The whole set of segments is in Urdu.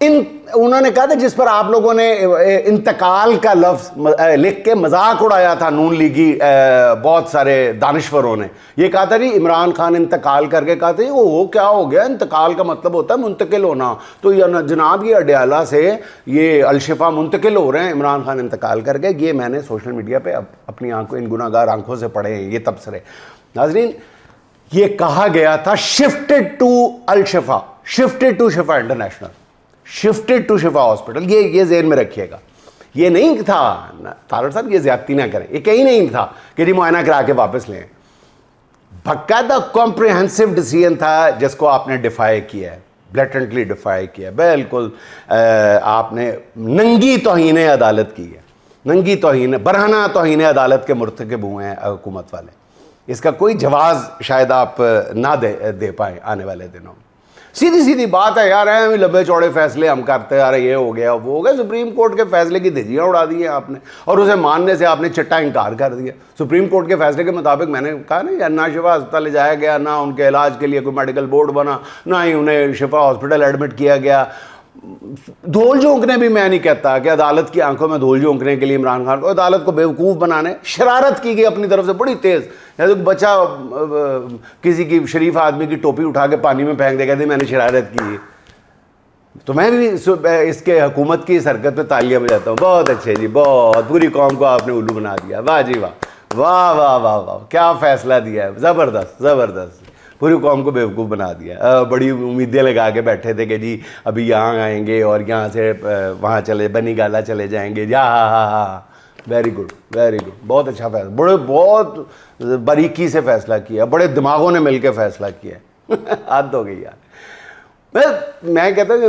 انہوں نے کہا تھا جس پر آپ لوگوں نے انتقال کا لفظ لکھ کے مذاق اڑایا تھا نون لیگی بہت سارے دانشوروں نے، یہ کہا تھا جی عمران خان انتقال کر کے، کہا تھا جی وہ کیا ہو گیا، انتقال کا مطلب ہوتا ہے منتقل ہونا، تو جناب یہ اڈیالہ سے یہ الشفا منتقل ہو رہے ہیں، عمران خان انتقال کر گئے۔ یہ میں نے سوشل میڈیا پہ اپنی آنکھوں، ان گناہ گار آنکھوں سے پڑھے ہیں یہ تبصرے۔ ناظرین یہ کہا گیا تھا shifted to Al Shifa, shifted to Shifa international, shifted to Shifa hospital, یہ ذہن میں رکھیے گا۔ یہ نہیں تھا طارق صاحب، یہ زیادتی نہ کریں، یہ کہیں نہیں تھا کہ جی معائنہ کرا کے واپس لیں، باقاعدہ کمپریہنسو ڈیسیژن تھا جس کو آپ نے ڈیفائی کیا ہے، بلیٹنٹلی ڈیفائی کیا ہے، بالکل آپ نے ننگی توہین عدالت کی ہے، ننگی توہین، برہنہ توہین عدالت کے مرتکب ہوئے ہیں حکومت والے۔ اس کا کوئی جواز شاید آپ نہ دے پائیں آنے والے دنوں میں۔ سیدھی بات ہے یار، لمبے چوڑے فیصلے ہم کرتے آ رہے، یہ ہو گیا وہ ہو گیا، سپریم کورٹ کے فیصلے کی دھجیاں اڑا دی ہیں آپ نے، اور اسے ماننے سے آپ نے چٹا انکار کر دیا۔ سپریم کورٹ کے فیصلے کے مطابق میں نے کہا نا، نہ شفا ہسپتال لے جایا گیا، نہ ان کے علاج کے لیے کوئی میڈیکل بورڈ بنا، نہ ہی انہیں شفا ہاسپٹل ایڈمٹ کیا گیا۔ دھول جھونکنے بھی میں نہیں کہتا کہ عدالت کی آنکھوں میں دھول جھونکنے کے لیے عمران خان کو، عدالت کو بیوقوف بنانے شرارت کی گئی اپنی طرف سے بڑی تیز۔ بچہ کسی کی شریف آدمی کی ٹوپی اٹھا کے پانی میں پھینک دے، کہتے میں نے شرارت کی، تو میں بھی اس کے حکومت کی اس حرکت پہ تالیاں بجاتا ہوں، بہت اچھے جی، بہت، پوری قوم کو آپ نے الو بنا دیا، واہ جی واہ، واہ واہ واہ واہ، کیا فیصلہ دیا ہے، زبردست زبردست، پوری قوم کو بیوقوف بنا دیا۔ بڑی امیدیں لگا کے بیٹھے تھے کہ جی ابھی یہاں آئیں گے اور یہاں سے وہاں چلے بنی گالا چلے جائیں گے، ہاں، ویری گڈ ویری گڈ، بہت اچھا فیصلہ، بہت باریکی سے فیصلہ کیا، بڑے دماغوں نے مل کے فیصلہ کیا، حد ہو گئی یار۔ میں کہتا ہوں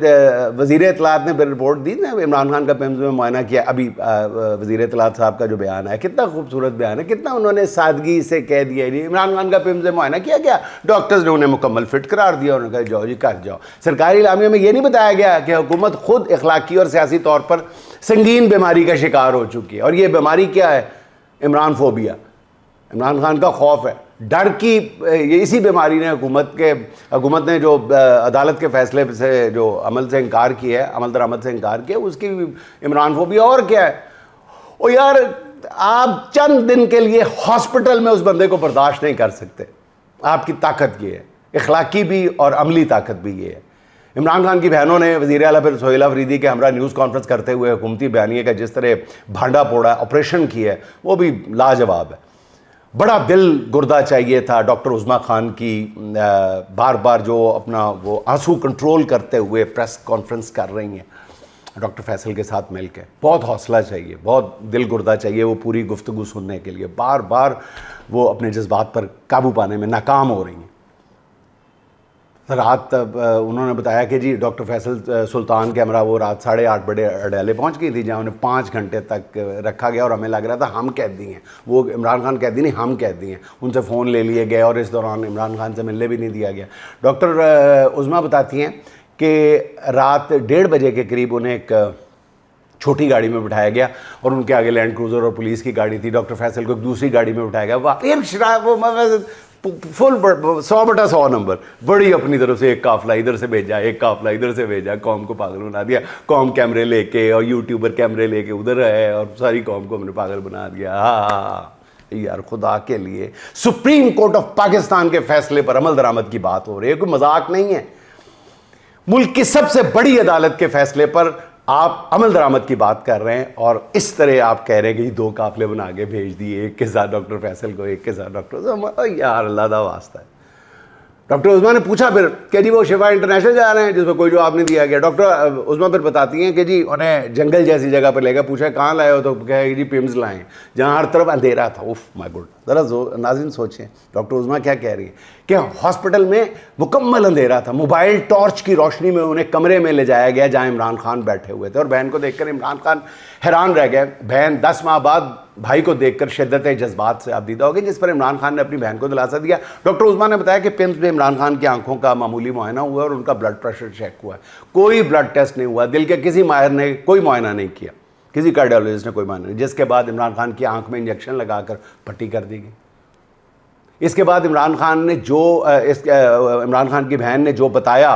کہ وزیر اطلاعات نے رپورٹ دی نا، عمران خان کا پیمز میں معائنہ کیا، ابھی وزیر اطلاعات صاحب کا جو بیان ہے کتنا خوبصورت بیان ہے، کتنا انہوں نے سادگی سے کہہ دیا ہے، عمران خان کا پیمز میں معائنہ کیا گیا، ڈاکٹرز نے انہیں مکمل فٹ قرار دیا، انہوں نے کہا جاؤ جی کر جاؤ۔ سرکاری اعلامیہ میں یہ نہیں بتایا گیا کہ حکومت خود اخلاقی اور سیاسی طور پر سنگین بیماری کا شکار ہو چکی ہے، اور یہ بیماری کیا ہے؟ عمران فوبیا، عمران خان کا خوف ہے، ڈر کی، اسی بیماری نے حکومت نے جو عدالت کے فیصلے سے جو عمل سے انکار کیا ہے، عمل درآمد سے انکار کیا، اس کی عمران فوبیا۔ اور کیا ہے؟ او یار آپ چند دن کے لیے ہاسپٹل میں اس بندے کو برداشت نہیں کر سکتے، آپ کی طاقت یہ ہے، اخلاقی بھی اور عملی طاقت بھی یہ ہے۔ عمران خان کی بہنوں نے وزیر اعلیٰ پھر سہیل افریدی کے ہمراہ نیوز کانفرنس کرتے ہوئے حکومتی بیانیے کا جس طرح بھانڈا پھوڑا آپریشن کیا ہے، وہ بھی لاجواب ہے۔ بڑا دل گردہ چاہیے تھا ڈاکٹر عظمیٰ خان کی، بار بار جو اپنا وہ آنسو کنٹرول کرتے ہوئے پریس کانفرنس کر رہی ہیں ڈاکٹر فیصل کے ساتھ مل کے، بہت حوصلہ چاہیے، بہت دل گردہ چاہیے وہ پوری گفتگو سننے کے لیے، بار بار وہ اپنے جذبات پر قابو پانے میں ناکام ہو رہی ہیں۔ رات انہوں نے بتایا کہ جی ڈاکٹر فیصل سلطان کے ہمراہ وہ رات 8:30 بجے اڈیالے پہنچ گئی تھی، جہاں انہیں 5 گھنٹے تک رکھا گیا، اور ہمیں لگ رہا تھا ہم قیدی ہیں، وہ عمران خان قیدی نہیں، ہم قیدی ہیں۔ ان سے فون لے لیے گئے اور اس دوران عمران خان سے ملنے بھی نہیں دیا گیا۔ ڈاکٹر عظمیٰ بتاتی ہیں کہ رات 1:30 بجے کے قریب انہیں ایک چھوٹی گاڑی میں بٹھایا گیا، اور ان کے آگے لینڈ کروزر اور پولیس کی گاڑی تھی، ڈاکٹر فیصل کو ایک دوسری گاڑی میں بٹھایا گیا، فل 100/100 نمبر، بڑی اپنی طرف سے ایک قافلہ ادھر سے بھیجا، ایک قافلہ ادھر سے بھیجا، قوم کو پاگل بنا دیا، قوم کیمرے لے کے اور یوٹیوبر کیمرے لے کے ادھر ہے، اور ساری قوم کو ہم نے پاگل بنا دیا۔ ہاں یار خدا کے لیے، سپریم کورٹ آف پاکستان کے فیصلے پر عمل درآمد کی بات ہو رہی ہے، کوئی مذاق نہیں ہے۔ ملک کی سب سے بڑی عدالت کے فیصلے پر آپ عمل درآمد کی بات کر رہے ہیں، اور اس طرح آپ کہہ رہے ہیں کہ یہ 2 قافلے بنا کے بھیج دیے، ایک کے ساتھ ڈاکٹر فیصل کو، ایک کے ساتھ ڈاکٹر عظمیٰ۔ یار اللہ دا واسطہ ہے۔ ڈاکٹر عظمیٰ نے پوچھا پھر کہ جی وہ شفا انٹرنیشنل جا رہے ہیں، جس میں کوئی جواب نہیں دیا گیا۔ ڈاکٹر عظمیٰ پھر بتاتی ہیں کہ جی انہیں جنگل جیسی جگہ پہ لے گیا، پوچھا کہاں لائے ہو، تو کہا جی پیمز لائے، جہاں ہر طرف اندھیرا تھا۔ اوف مائی گوڈ، ذرا ناظرین سوچیں ڈاکٹر عظمیٰ کیا کہہ رہی ہیں کہ ہاسپٹل میں مکمل اندھیرا تھا، موبائل ٹارچ کی روشنی میں انہیں کمرے میں لے جایا گیا جہاں عمران خان بیٹھے ہوئے تھے، اور بہن کو دیکھ کر عمران خان حیران رہ گئے۔ بہن 10 ماہ بعد بھائی کو دیکھ کر شدت جذبات سے آبدیدہ ہو گئی، جس پر عمران خان نے اپنی بہن کو دلاسا دیا۔ ڈاکٹر عظمیٰ نے بتایا کہ پیمز میں عمران خان کی آنکھوں کا معمولی معائنہ ہوا اور ان کا بلڈ پریشر چیک ہوا ہے، کوئی بلڈ ٹیسٹ نہیں ہوا، دل کے کسی ماہر نے کوئی معائنہ نہیں کیا، کسی کارڈیالوجسٹ نے کوئی معائنہ نہیں، جس کے بعد عمران خان کی آنکھ میں انجیکشن لگا کر پٹی کر دی گئی۔ اس کے بعد عمران خان کی بہن نے جو بتایا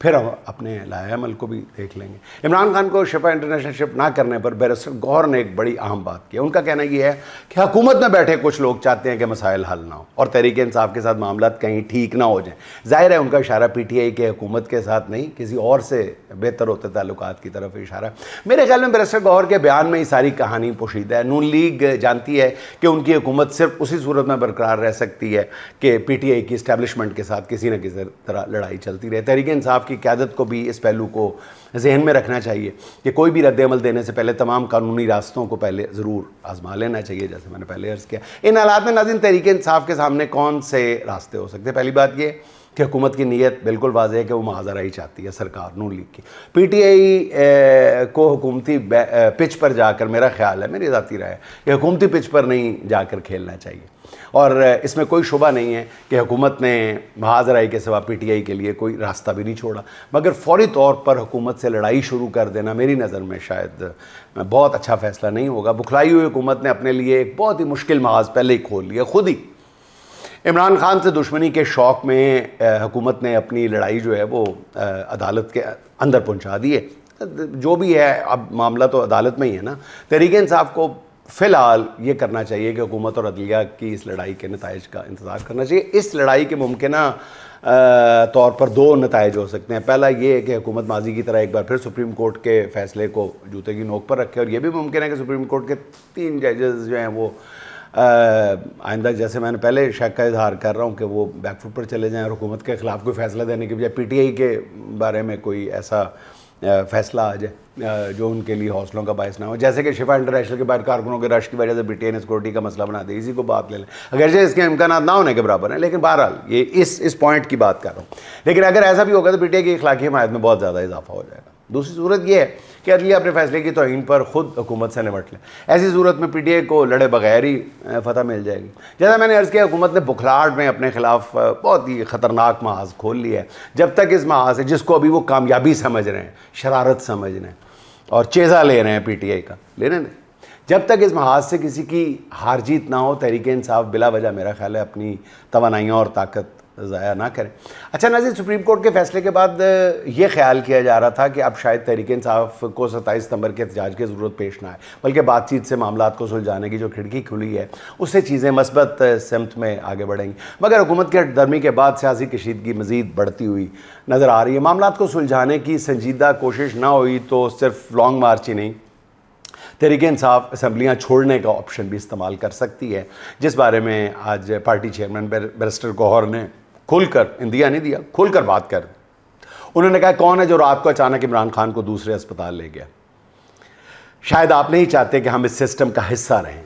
پھر ہم اپنے لائحہ عمل کو بھی دیکھ لیں گے۔ عمران خان کو شفا انٹرنیشنل شپ نہ کرنے پر بیرسٹر گوہر نے ایک بڑی اہم بات کی۔ ان کا کہنا یہ ہے کہ حکومت میں بیٹھے کچھ لوگ چاہتے ہیں کہ مسائل حل نہ ہو اور تحریک انصاف کے ساتھ معاملات کہیں ٹھیک نہ ہو جائیں۔ ظاہر ہے ان کا اشارہ پی ٹی آئی کے حکومت کے ساتھ نہیں، کسی اور سے بہتر ہوتے تعلقات کی طرف اشارہ۔ میرے خیال میں بیرسٹر گوہر کے بیان میں یہ ساری کہانی پوشیدہ ہے۔ نون لیگ جانتی ہے کہ ان کی حکومت صرف اسی صورت میں برقرار رہ سکتی ہے کہ پی ٹی آئی کی اسٹیبلشمنٹ کے ساتھ کسی نہ کسی طرح لڑائی چلتی رہے۔ تحریک انصاف کی قیادت کو بھی اس پہلو کو ذہن میں رکھنا چاہیے کہ کوئی بھی رد عمل دینے سے پہلے تمام قانونی راستوں کو پہلے ضرور آزما لینا چاہیے، جیسے میں نے پہلے عرض کیا۔ ان حالات میں ناظرین تحریک انصاف کے سامنے کون سے راستے ہو سکتے ہیں؟ پہلی بات یہ کہ حکومت کی نیت بالکل واضح ہے کہ وہ محاذہ ہی چاہتی ہے سرکار نون لیگ کی۔ پی ٹی آئی کو حکومتی پچ پر جا کر، میرا خیال ہے، میری ذاتی رائے ہے کہ حکومتی پچ پر نہیں جا کر کھیلنا چاہیے، اور اس میں کوئی شبہ نہیں ہے کہ حکومت نے محاذ رائی کے سوا پی ٹی آئی کے لیے کوئی راستہ بھی نہیں چھوڑا، مگر فوری طور پر حکومت سے لڑائی شروع کر دینا میری نظر میں شاید بہت اچھا فیصلہ نہیں ہوگا۔ بکھلائی ہوئی حکومت نے اپنے لیے ایک بہت ہی مشکل محاذ پہلے ہی کھول لیا خود ہی۔ عمران خان سے دشمنی کے شوق میں حکومت نے اپنی لڑائی جو ہے وہ عدالت کے اندر پہنچا دی ہے۔ جو بھی ہے اب معاملہ تو عدالت میں ہی ہے نا۔ تحریک انصاف کو فی الحال یہ کرنا چاہیے کہ حکومت اور عدلیہ کی اس لڑائی کے نتائج کا انتظار کرنا چاہیے۔ اس لڑائی کے ممکنہ طور پر دو نتائج ہو سکتے ہیں۔ پہلا یہ ہے کہ حکومت ماضی کی طرح ایک بار پھر سپریم کورٹ کے فیصلے کو جوتے کی نوک پر رکھے، اور یہ بھی ممکن ہے کہ سپریم کورٹ کے 3 ججز جو ہیں وہ آئندہ، جیسے میں نے پہلے شک کا اظہار کر رہا ہوں، کہ وہ بیک فٹ پر چلے جائیں اور حکومت کے خلاف کوئی فیصلہ دینے کے بجائے پی ٹی آئی کے بارے میں کوئی ایسا فیصلہ آ جائے جو ان کے لیے حوصلوں کا باعث نہ ہو، جیسے کہ شفا انٹرنیشنل کے باہر کارکنوں کے رش کی وجہ سے پی ٹی آئی نے سیکورٹی کا مسئلہ بنا دیا۔ اسی کو بات لے لیں، اگرچہ اس کے امکانات نہ ہونے کے برابر ہیں، لیکن بہرحال یہ اس پوائنٹ کی بات کر رہا ہوں۔ لیکن اگر ایسا بھی ہوگا تو پی ٹی آئی کی اخلاقی حمایت میں بہت زیادہ اضافہ ہو جائے گا۔ دوسری صورت یہ ہے کہ عدلیہ اپنے فیصلے کی توہین پر خود حکومت سے نمٹ لے۔ ایسی صورت میں پی ٹی آئی کو لڑے بغیر ہی فتح مل جائے گی۔ جیسا میں نے عرض کیا، حکومت نے بکھلاہٹ میں اپنے خلاف بہت ہی خطرناک محاذ کھول لیا ہے۔ جب تک اس محاذ سے، جس کو ابھی وہ کامیابی سمجھ رہے ہیں، شرارت سمجھ رہے ہیں اور چیزہ لے رہے ہیں پی ٹی آئی کا، لینے دیں۔ جب تک اس محاذ سے کسی کی ہار جیت نہ ہو، تحریک انصاف بلا وجہ میرا خیال ہے اپنی توانائیاں اور طاقت ضائع نہ کریں۔ اچھا ناظرین، سپریم کورٹ کے فیصلے کے بعد یہ خیال کیا جا رہا تھا کہ اب شاید تحریک انصاف کو 27 ستمبر کے احتجاج کی ضرورت پیش نہ آئے، بلکہ بات چیت سے معاملات کو سلجھانے کی جو کھڑکی کھلی ہے اس سے چیزیں مثبت سمت میں آگے بڑھیں گی۔ مگر حکومت کے ہٹ درمی کے بعد سیاسی کشیدگی مزید بڑھتی ہوئی نظر آ رہی ہے۔ معاملات کو سلجھانے کی سنجیدہ کوشش نہ ہوئی تو صرف لانگ مارچ ہی نہیں، تحریک انصاف اسمبلیاں چھوڑنے کا آپشن بھی استعمال کر سکتی ہے، جس بارے میں آج پارٹی چیئرمین بیرسٹر گوہر نے کھل کر اندیا نہیں دیا، کھل کر بات کر۔ انہوں نے کہا کون ہے جو رات کو اچانک عمران خان کو دوسرے اسپتال لے گیا؟ شاید آپ نہیں چاہتے کہ ہم اس سسٹم کا حصہ رہیں،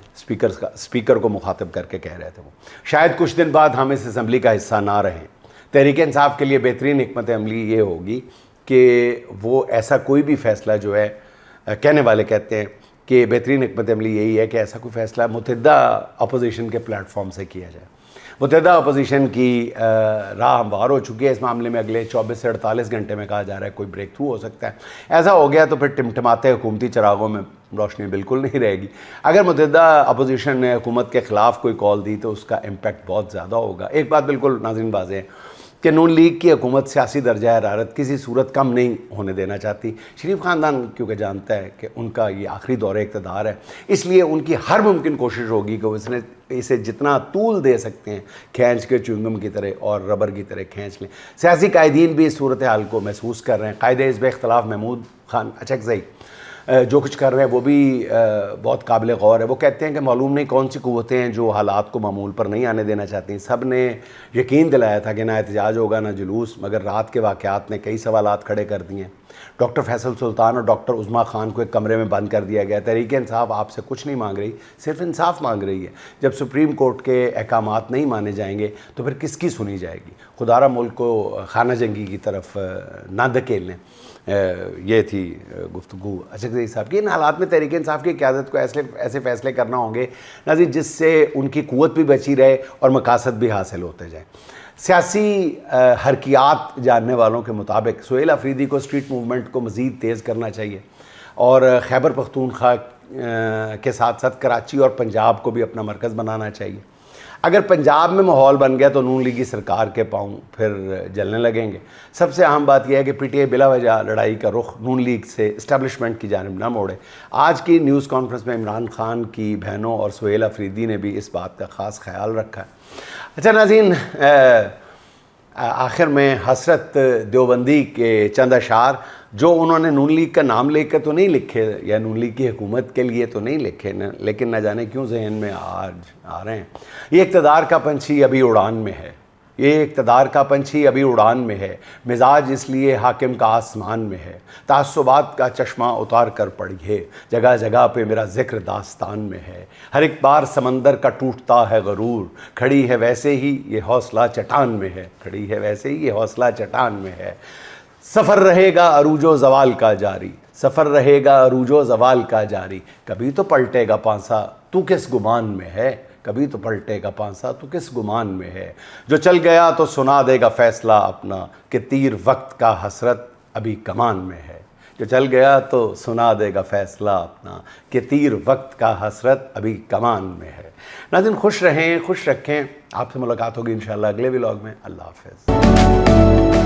اسپیکر کو مخاطب کر کے کہہ رہے تھے وہ۔ شاید کچھ دن بعد ہم اس اسمبلی کا حصہ نہ رہیں۔ تحریک انصاف کے لیے بہترین حکمت عملی یہ ہوگی کہ وہ ایسا کوئی بھی فیصلہ جو ہے، کہنے والے کہتے ہیں کہ بہترین حکمت عملی یہی ہے کہ ایسا کوئی فیصلہ متحدہ اپوزیشن کے پلیٹ فارم سے کیا جائے۔ متحدہ اپوزیشن کی راہ ہموار ہو چکی ہے۔ اس معاملے میں اگلے 24 سے 48 گھنٹے میں کہا جا رہا ہے کوئی بریک تھرو ہو سکتا ہے۔ ایسا ہو گیا تو پھر ٹمٹماتے حکومتی چراغوں میں روشنی بالکل نہیں رہے گی۔ اگر متحدہ اپوزیشن نے حکومت کے خلاف کوئی کال دی تو اس کا امپیکٹ بہت زیادہ ہوگا۔ ایک بات بالکل ناظرین واضح ہے کہ نون لیگ کی حکومت سیاسی درجہ حرارت کسی صورت کم نہیں ہونے دینا چاہتی۔ شریف خاندان کیونکہ جانتا ہے کہ ان کا یہ آخری دور اقتدار ہے، اس لیے ان کی ہر ممکن کوشش ہوگی کہ وہ اسے جتنا طول دے سکتے ہیں کھینچ کے چوئنگم کی طرح اور ربر کی طرح کھینچ لیں۔ سیاسی قائدین بھی اس صورتحال کو محسوس کر رہے ہیں۔ قائد حزب اختلاف محمود خان اچکزئی جو کچھ کر رہے ہیں وہ بھی بہت قابل غور ہے۔ وہ کہتے ہیں کہ معلوم نہیں کون سی قوتیں ہیں جو حالات کو معمول پر نہیں آنے دینا چاہتی۔ سب نے یقین دلایا تھا کہ نہ احتجاج ہوگا نہ جلوس، مگر رات کے واقعات نے کئی سوالات کھڑے کر دیے ہیں۔ ڈاکٹر فیصل سلطان اور ڈاکٹر عظمیٰ خان کو ایک کمرے میں بند کر دیا گیا۔ تحریک انصاف آپ سے کچھ نہیں مانگ رہی، صرف انصاف مانگ رہی ہے۔ جب سپریم کورٹ کے احکامات نہیں مانے جائیں گے تو پھر کس کی سنی جائے گی؟ خدا را ملک کو خانہ جنگی کی طرف نہ دھکیلیں۔ یہ تھی گفتگو اچکزئی صاحب کی۔ ان حالات میں تحریک انصاف کی قیادت کو ایسے فیصلے کرنا ہوں گے ناظرین جس سے ان کی قوت بھی بچی رہے اور مقاصد بھی حاصل ہوتے جائیں۔ سیاسی حرکیات جاننے والوں کے مطابق سہیل آفریدی کو اسٹریٹ موومنٹ کو مزید تیز کرنا چاہیے اور خیبر پختونخوا کے ساتھ ساتھ کراچی اور پنجاب کو بھی اپنا مرکز بنانا چاہیے۔ اگر پنجاب میں ماحول بن گیا تو نون لیگی سرکار کے پاؤں پھر جلنے لگیں گے۔ سب سے اہم بات یہ ہے کہ پی ٹی آئی بلا وجہ لڑائی کا رخ نون لیگ سے اسٹیبلشمنٹ کی جانب نہ موڑے۔ آج کی نیوز کانفرنس میں عمران خان کی بہنوں اور سہیل افریدی نے بھی اس بات کا خاص خیال رکھا ہے۔ اچھا ناظرین، آخر میں حسرت دیوبندی کے چند اشعار جو انہوں نے نون لیگ کا نام لے کے تو نہیں لکھے یا نون لیگ کی حکومت کے لیے تو نہیں لکھے، لیکن نہ جانے کیوں ذہن میں آج آ رہے ہیں۔ یہ اقتدار کا پنچھی ابھی اڑان میں ہے، یہ اقتدار کا پنچھی ابھی اڑان میں ہے، مزاج اس لیے حاکم کا آسمان میں ہے، تعصبات کا چشمہ اتار کر پڑھیے، جگہ جگہ پہ میرا ذکر داستان میں ہے، ہر ایک بار سمندر کا ٹوٹتا ہے غرور، کھڑی ہے ویسے ہی یہ حوصلہ چٹان میں ہے، کھڑی ہے ویسے ہی یہ حوصلہ چٹان میں ہے۔ سفر رہے گا عروج و زوال کا جاری، سفر رہے گا عروج و زوال کا جاری، کبھی تو پلٹے گا پانسا تو کس گمان میں ہے، کبھی تو پلٹے گا پانسا تو کس گمان میں ہے، جو چل گیا تو سنا دے گا فیصلہ اپنا کہ تیر وقت کا حسرت ابھی کمان میں ہے، جو چل گیا تو سنا دے گا فیصلہ اپنا کہ تیر وقت کا حسرت ابھی کمان میں ہے۔ ناظرین خوش رہیں، خوش رکھیں، آپ سے ملاقات ہوگی انشاءاللہ اگلے ولاگ میں۔ اللہ حافظ۔